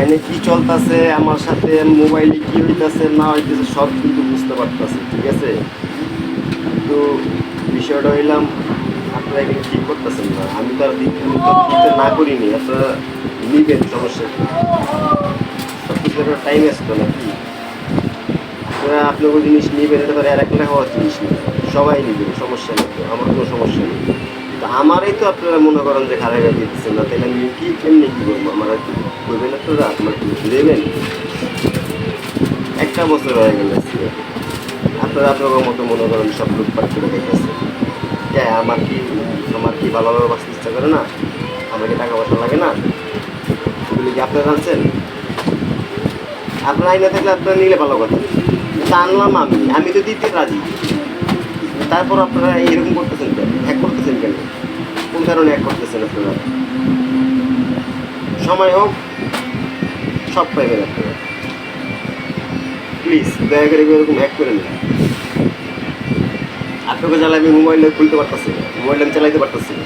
এনে কি চলতেছে আমার সাথে, মোবাইলে কি হইতেছে না হইতেছে সব কিন্তু বুঝতে পারতেছে, ঠিক আছে? তো বিষয়টা হইলাম আপনারা এখানে ঠিক করতেছেন না, আমি তো আর দিতে না করিনি, আপনারা নিবেন, সমস্যা কি? সব কিছু একটা টাইম আসতো নাকি? আপনারা আপনার জিনিস নিবেন, এটা ধরে আর একটা হওয়ার জিনিস নেই, সবাই নিবেন, সমস্যা নেই, তো আমার কোনো সমস্যা নেই। তো আমারই তো আপনারা মনে করেন যে খারাপ দিচ্ছেন না, তাহলে আমি কি কেমনি কী করবো? আমার আর কি করবেন আপনারা? আপনার কি দেবেন? একটা বছর হয়ে গেল আপনারা আপনার মতো মনে করেন সব লুটপাট করে দেখতেছে। হ্যাঁ, আমার কি ভালোভাবে বাঁচতে ইচ্ছা করে না? আমার কি টাকা পয়সা লাগে না? এগুলি কি আপনারা জানছেন? আপনার আইনা থাকলে আপনারা নিলে ভালো কথা, কিন্তু আনলাম আমি তো দিতে রাজি। তারপর আপনারা এরকম করতেছেন কেন? হ্যাক করতেছেন কেন? কোন কারণে হ্যাক করতেছেন আপনারা? সময় হোক সব পাইবেন আপনারা। প্লিজ দয়া করে এরকম হ্যাক করে নিন। আপনাকে জ্বালা আমি মোবাইলে খুলতে পারতেছি না, মোবাইল আমি চালাইতে পারতেছি না।